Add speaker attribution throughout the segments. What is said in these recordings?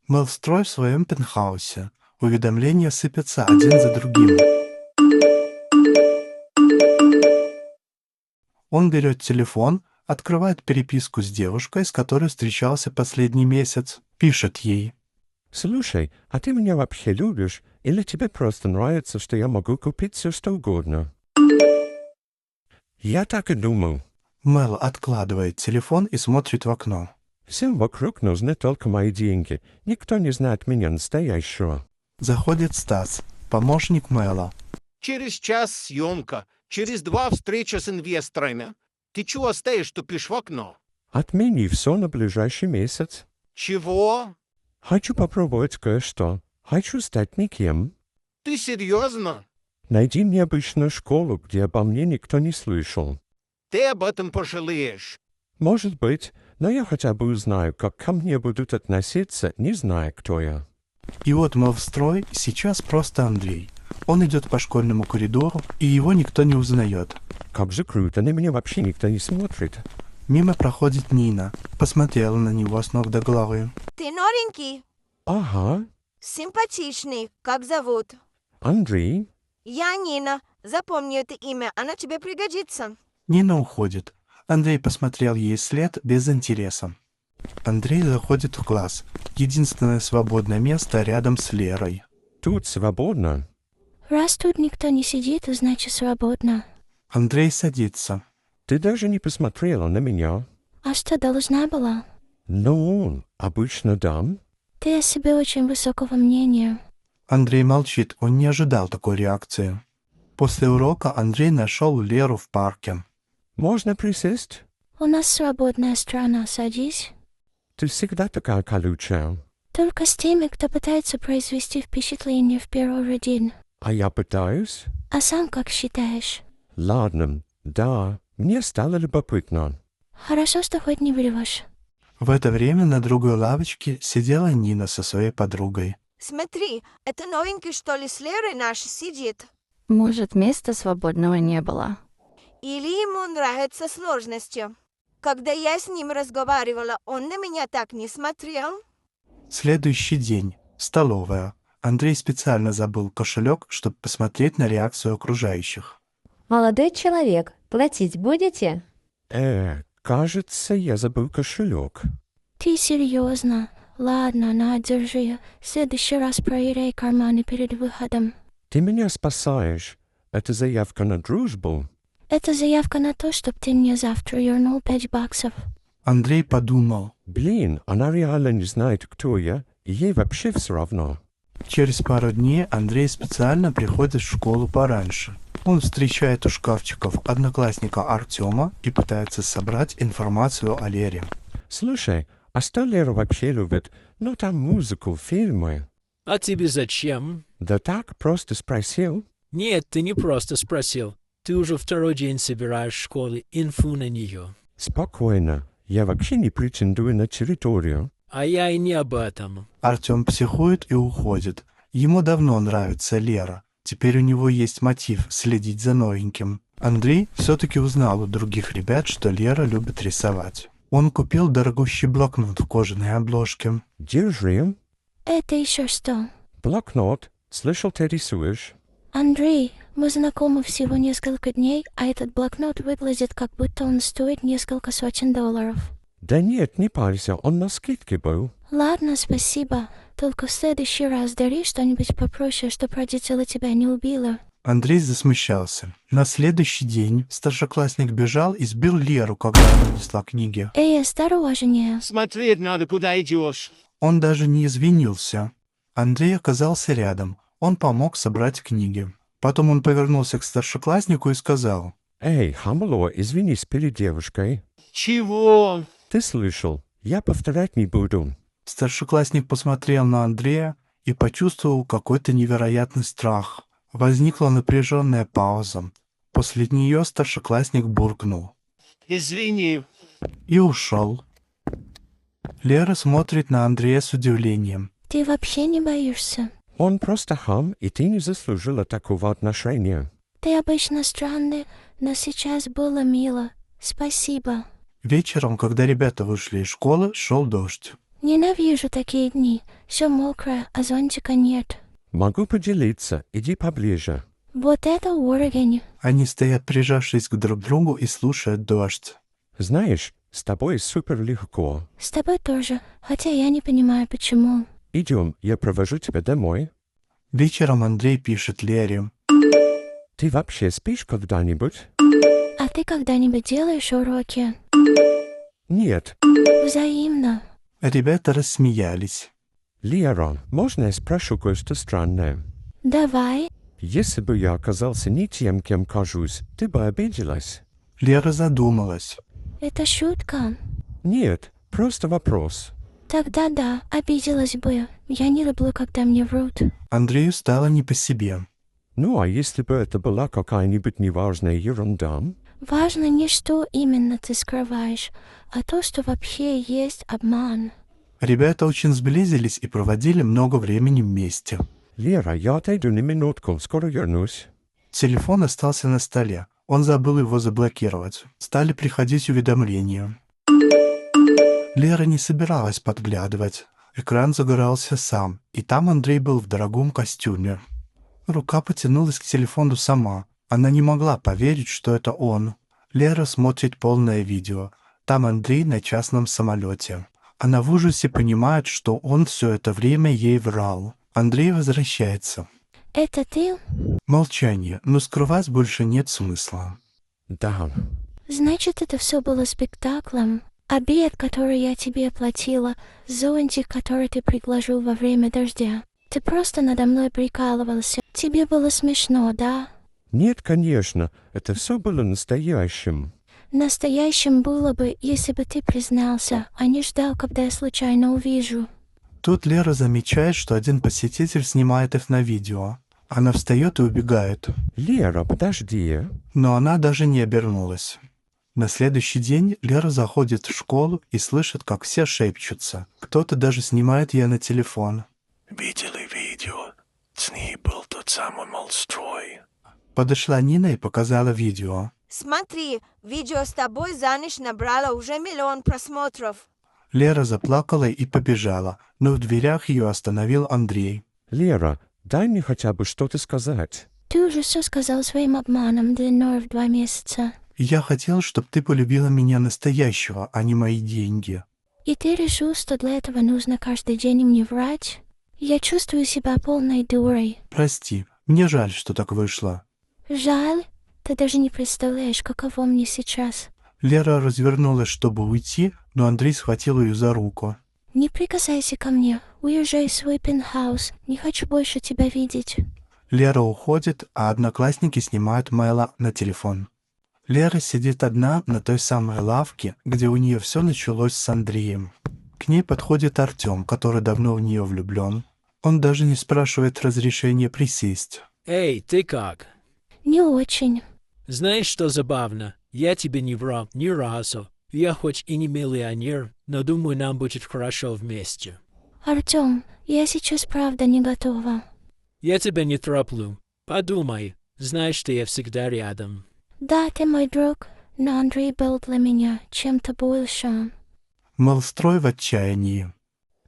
Speaker 1: Мелстрой в своем пентхаусе. Уведомления сыпятся один за другим. Он берет телефон, открывает переписку с девушкой, с которой встречался последний месяц, пишет ей.
Speaker 2: «Слушай, а ты меня вообще любишь? Или тебе просто нравится, что я могу купить все, что угодно?» «Я так и думал.
Speaker 1: Мел откладывает телефон и смотрит в окно.
Speaker 2: Всем вокруг нужны только мои деньги. Никто не знает меня настоящего».
Speaker 1: Заходит Стас, помощник Мела.
Speaker 3: Через час съемка, через 2 встреча с инвесторами. Ты чего стоишь, тупишь в окно?
Speaker 2: «Отмени все на ближайший месяц.
Speaker 3: Чего?
Speaker 2: Хочу попробовать кое-что. Хочу стать никем.
Speaker 3: Ты серьезно?
Speaker 2: Найди мне обычную школу, где обо мне никто не слышал.
Speaker 3: Ты об этом пожалеешь.
Speaker 2: Может быть, но я хотя бы узнаю, как ко мне будут относиться, не зная, кто я».
Speaker 1: И вот Мелстрой сейчас просто Андрей. Он идет по школьному коридору, и его никто не узнает.
Speaker 2: Как же круто, на меня вообще никто не смотрит.
Speaker 1: Мимо проходит Нина, посмотрела на него с ног до головы.
Speaker 4: Ты новенький?
Speaker 2: Ага,
Speaker 4: Симпатичный. Как зовут?
Speaker 2: Андрей.
Speaker 4: Я Нина. Запомни это имя, оно тебе пригодится.
Speaker 1: Нина уходит. Андрей посмотрел ей след без интереса. Андрей заходит в класс. Единственное свободное место рядом с Лерой.
Speaker 2: Тут свободно.
Speaker 5: Раз тут никто не сидит, значит свободно.
Speaker 1: Андрей садится.
Speaker 2: Ты даже не посмотрела на меня.
Speaker 5: А что должна была?
Speaker 2: Ну, обычно дам.
Speaker 5: Ты о себе очень высокого мнения.
Speaker 1: Андрей молчит, он не ожидал такой реакции. После урока Андрей нашел Леру в парке.
Speaker 2: Можно присесть?
Speaker 5: У нас свободная страна, садись.
Speaker 2: Ты всегда такая колючая.
Speaker 5: Только с теми, кто пытается произвести впечатление в первый день.
Speaker 2: А я пытаюсь?
Speaker 5: А сам как считаешь?
Speaker 2: Ладно, да, мне стало любопытно.
Speaker 5: Хорошо, что хоть не врешь.
Speaker 1: В это время на другой лавочке сидела Нина со своей подругой.
Speaker 4: Смотри, это новенький, что ли, с Лерой наш сидит?
Speaker 6: Может, места свободного не было.
Speaker 4: Или ему нравятся сложности? Когда я с ним разговаривала, он на меня так не смотрел.
Speaker 1: Следующий день. Столовая. Андрей специально забыл кошелек, чтобы посмотреть на реакцию окружающих.
Speaker 7: «Молодой человек, платить будете?»
Speaker 2: Кажется, я забыл кошелек.
Speaker 5: Ты серьезно? Ладно, на, держи. В следующий раз проверяй карманы перед выходом.
Speaker 2: Ты меня спасаешь. Это заявка на дружбу?
Speaker 5: Это заявка на то, чтобы ты мне завтра вернул $5.
Speaker 1: Андрей подумал.
Speaker 2: Блин, она реально не знает, кто я, и ей вообще все равно.
Speaker 1: Через пару дней Андрей специально приходит в школу пораньше. Он встречает у шкафчиков одноклассника Артема и пытается собрать информацию о Лере.
Speaker 2: Слушай, а что Лера вообще любит? Ну, там музыку, фильмы.
Speaker 8: А тебе зачем?
Speaker 2: Да так, просто спросил.
Speaker 8: Нет, ты не просто спросил. Ты уже второй день собираешь в школе инфу на нее.
Speaker 2: Спокойно. Я вообще не претендую на территорию.
Speaker 8: А я и не об этом.
Speaker 1: Артем психует и уходит. Ему давно нравится Лера. Теперь у него есть мотив следить за новеньким. Андрей все-таки узнал у других ребят, что Лера любит рисовать. Он купил дорогущий блокнот в кожаной обложке.
Speaker 2: Держи.
Speaker 5: Это еще что?
Speaker 2: Блокнот. Слышал, ты рисуешь.
Speaker 5: Андрей, мы знакомы всего несколько дней, а этот блокнот выглядит, как будто он стоит несколько сотен $.
Speaker 2: Да нет, не парься, он на скидке был.
Speaker 5: Ладно, спасибо. Только в следующий раз дари что-нибудь попроще, чтоб родители тебя не убило.
Speaker 1: Андрей засмущался. На следующий день старшеклассник бежал и сбил Леру, когда она несла книги.
Speaker 5: Эй, осторожнее.
Speaker 3: Смотреть надо, куда идешь.
Speaker 1: Он даже не извинился. Андрей оказался рядом. Он помог собрать книги. Потом он повернулся к старшекласснику и сказал:
Speaker 2: Эй, хамло, извинись перед девушкой.
Speaker 3: Чего?
Speaker 2: Ты слышал? Я повторять не буду.
Speaker 1: Старшеклассник посмотрел на Андрея и почувствовал какой-то невероятный страх. Возникла напряженная пауза. После нее старшеклассник буркнул
Speaker 3: Извини.
Speaker 1: и ушел. Лера смотрит на Андрея с удивлением.
Speaker 5: Ты вообще не боишься?
Speaker 2: Он просто хам, и ты не заслужила такого отношения.
Speaker 5: Ты обычно странный, но сейчас было мило. Спасибо.
Speaker 1: Вечером, когда ребята вышли из школы, шел дождь.
Speaker 5: Ненавижу такие дни. Все мокрое, а зонтика нет.
Speaker 2: Могу поделиться, иди поближе.
Speaker 5: Вот это уровень.
Speaker 1: Они стоят, прижавшись к друг другу, и слушают дождь.
Speaker 2: Знаешь, с тобой супер легко.
Speaker 5: С тобой тоже, хотя я не понимаю, почему.
Speaker 2: Идем, я провожу тебя домой.
Speaker 1: Вечером Андрей пишет Лере.
Speaker 2: Ты вообще спишь когда-нибудь?
Speaker 5: А ты когда-нибудь делаешь уроки?
Speaker 2: Нет.
Speaker 5: Взаимно.
Speaker 1: Ребята рассмеялись.
Speaker 2: Лера, можно я спрошу кое-что странное?
Speaker 5: Давай.
Speaker 2: Если бы я оказался не тем, кем кажусь, ты бы обиделась?
Speaker 1: Лера задумалась.
Speaker 5: Это шутка.
Speaker 2: Нет, просто вопрос.
Speaker 5: Тогда да, обиделась бы. Я не люблю, когда мне врут.
Speaker 1: Андрею стало не по себе.
Speaker 2: Ну а если бы это была какая-нибудь неважная ерунда?
Speaker 5: Важно не что именно ты скрываешь, а то, что вообще есть обман.
Speaker 1: Ребята очень сблизились и проводили много времени вместе.
Speaker 2: Лера, я отойду на минутку, скоро вернусь.
Speaker 1: Телефон остался на столе. Он забыл его заблокировать. Стали приходить уведомления. Лера не собиралась подглядывать. Экран загорался сам, и там Андрей был в дорогом костюме. Рука потянулась к телефону сама. Она не могла поверить, что это он. Лера смотрит полное видео. Там Андрей на частном самолете. Она в ужасе понимает, что он все это время ей врал. Андрей возвращается.
Speaker 5: Это ты?
Speaker 1: Молчание, но скрывать больше нет смысла.
Speaker 2: Да.
Speaker 5: Значит, это все было спектаклем. Обед, который я тебе оплатила, зонтик, который ты предложил во время дождя. Ты просто надо мной прикалывался. Тебе было смешно, да?
Speaker 2: Нет, конечно, это все было настоящим.
Speaker 5: Настоящим было бы, если бы ты признался, а не ждал, когда я случайно увижу.
Speaker 1: Тут Лера замечает, что один посетитель снимает их на видео. Она встает и убегает.
Speaker 2: Лера, подожди.
Speaker 1: Но она даже не обернулась. На следующий день Лера заходит в школу и слышит, как все шепчутся. Кто-то даже снимает ее на телефон. «Видели видео? С ней был тот самый Молстрой». Подошла Нина и показала видео.
Speaker 4: Смотри, видео с тобой за ночь набрало уже 1 миллион просмотров.
Speaker 1: Лера заплакала и побежала, но в дверях ее остановил Андрей.
Speaker 2: Лера, дай мне хотя бы что-то сказать.
Speaker 5: Ты уже все сказал своим обманом длиной в 2 месяца.
Speaker 1: «Я хотел, чтобы ты полюбила меня настоящего, а не мои деньги».
Speaker 5: И ты решил, что для этого нужно каждый день мне врать? Я чувствую себя полной дурой.
Speaker 1: «Прости, мне жаль, что так вышло».
Speaker 5: Жаль? Ты даже не представляешь, каково мне сейчас.
Speaker 1: Лера развернулась, чтобы уйти, но Андрей схватил ее за руку.
Speaker 5: Не прикасайся ко мне. Уезжай в свой пентхаус. Не хочу больше тебя видеть.
Speaker 1: Лера уходит, а одноклассники снимают Мэла на телефон. Лера сидит одна на той самой лавке, где у нее все началось с Андреем. К ней подходит Артем, который давно в нее влюблен. Он даже не спрашивает разрешения присесть.
Speaker 8: Эй, ты как?
Speaker 5: Не очень.
Speaker 8: Знаешь, что забавно? Я тебе не врал ни разу. Я хоть и не миллионер, но думаю, нам будет хорошо вместе.
Speaker 5: Артем, я сейчас правда не готова.
Speaker 8: Я тебя не тороплю. Подумай. Знаешь, что я всегда рядом.
Speaker 5: Да, ты мой друг, но Андрей был для меня чем-то большим.
Speaker 1: Молстрой в отчаянии.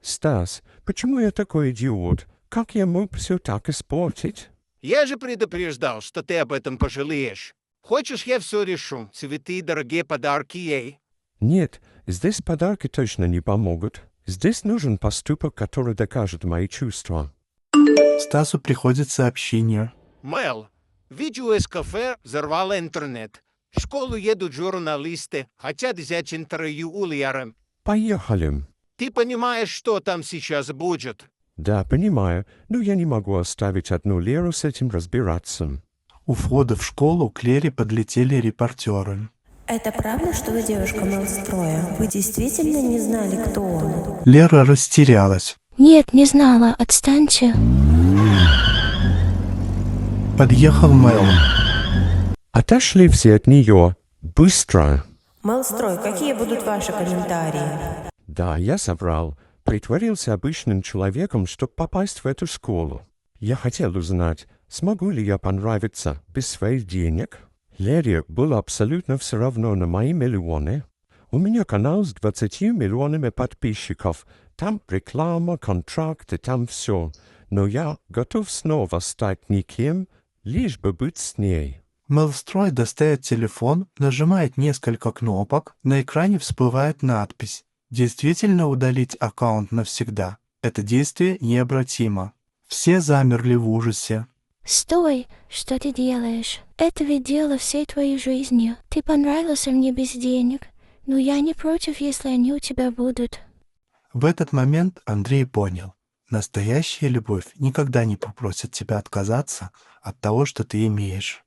Speaker 2: Стас, почему я такой идиот? Как я мог все так испортить?
Speaker 3: Я же предупреждал, что ты об этом пожалеешь. Хочешь, я все решу? Цветы, дорогие подарки ей.
Speaker 2: Нет, здесь подарки точно не помогут. Здесь нужен поступок, который докажет мои чувства.
Speaker 1: Стасу приходит сообщение.
Speaker 3: Мел, видео из кафе взорвало интернет. В школу едут журналисты, хотят взять интервью у Леры.
Speaker 2: Поехали.
Speaker 3: Ты понимаешь, что там сейчас будет?
Speaker 2: Да, понимаю, но я не могу оставить одну Леру с этим разбираться.
Speaker 1: У входа в школу к Лере подлетели репортеры.
Speaker 9: Это правда, что вы девушка Молстроя? Вы действительно не знали, кто он?
Speaker 1: Лера растерялась.
Speaker 5: Нет, не знала, отстаньте.
Speaker 1: Подъехал Мэл.
Speaker 2: Отошли все от нее. Быстро.
Speaker 9: Молстрой, какие будут ваши комментарии?
Speaker 2: Да, я соврал. Притворился обычным человеком, чтобы попасть в эту школу. Я хотел узнать, смогу ли я понравиться без своих денег. Лере было абсолютно все равно на мои миллионы. У меня канал с 20 миллионами подписчиков, Там реклама, контракты, там все. Но я готов снова стать никем, лишь бы быть с ней.
Speaker 1: Мелстрой достает телефон, нажимает несколько кнопок, на экране всплывает надпись «Действительно удалить аккаунт навсегда». Это действие необратимо. Все замерли в ужасе.
Speaker 5: Стой, что ты делаешь? Это ведь дело всей твоей жизни. Ты понравился мне без денег, но я не против, если они у тебя будут.
Speaker 1: В этот момент Андрей понял. Настоящая любовь никогда не попросит тебя отказаться от того, что ты имеешь.